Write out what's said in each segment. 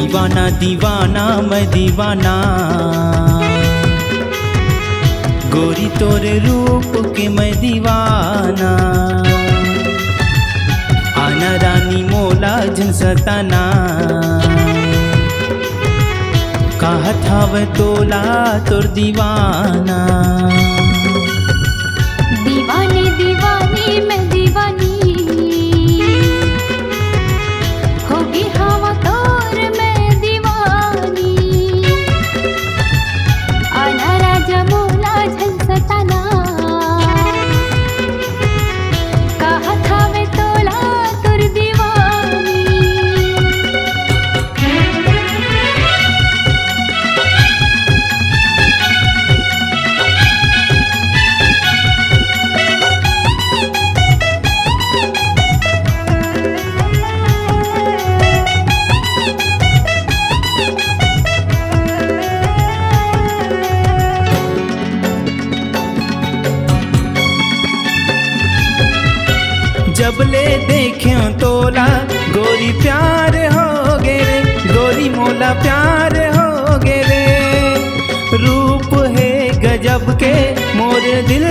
दीवाना दीवाना मैं दीवाना, गोरी तोरे रूप के मैं दीवाना। आना रानी मोला झन सताना, कहत हवे तोला तोर दीवाना। दीवानी दीवानी मैं दीवानी, होगी हवा तोर मैं दीवानी। आना राजा मोला झन सताना, कहत हवे तोला तोर दीवानी। जब ले देखे तोला गोरी प्यार हो गे रे, गोरी मोला प्यार हो गे रे। रूप है गजब के मोर दिल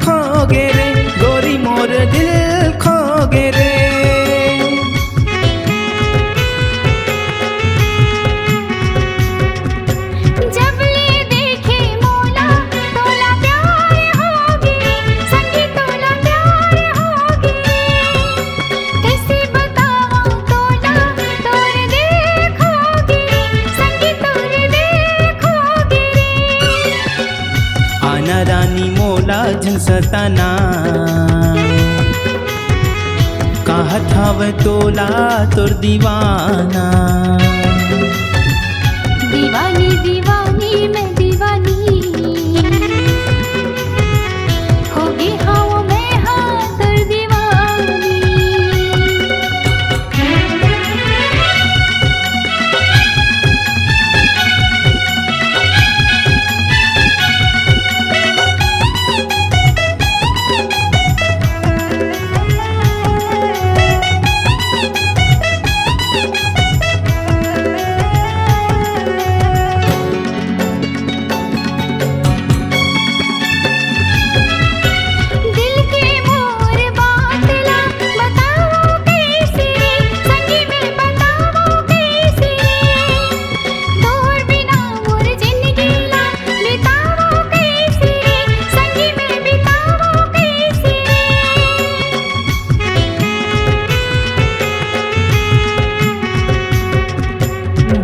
खो गे रे, गोरी मोर दिल खो गे रे। आना रानी मोला झन सताना, कहत हवे तोला तोर दीवाना। दीवानी दीवानी मैं दीवानी, होगी हवा मैं हाँ तोर दीवानी।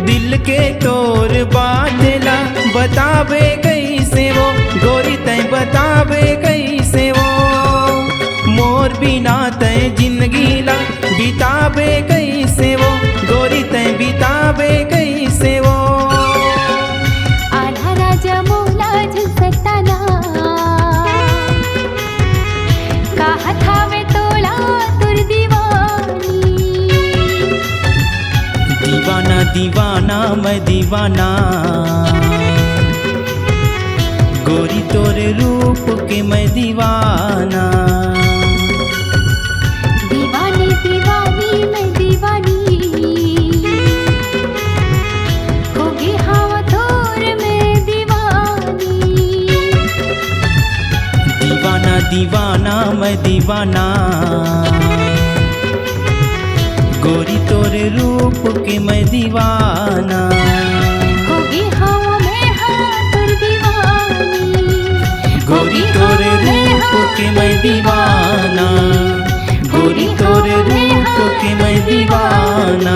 दिल के तोर बातला बतावे कैसे वो, गोरी तय बतावे कैसे वो। मोर बिना तय जिंदगी ला बितावे कैसे वो, गोरी तय बितावे कैसे वो। आधा राजा मोला झन सताना, कहत हवे तोला तोर दीवानी। दीवाना दीवाना मैं दीवाना, गोरी तोरे रूप के मैं दीवाना। दीवानी दीवानी मैं दीवानी, होगी हवा तोर मैं दीवानी। दीवाना दीवाना मैं दीवाना, गोरी तोरे रूप के मैं दीवाना। होगी हवा मैं हाँ तोर दीवानी, गोरी तोरे रूप के मैं दीवाना, गोरी तोरे रूप के मैं दीवाना,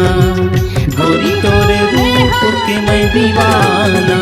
गोरी तोरे रूप के मैं दीवाना।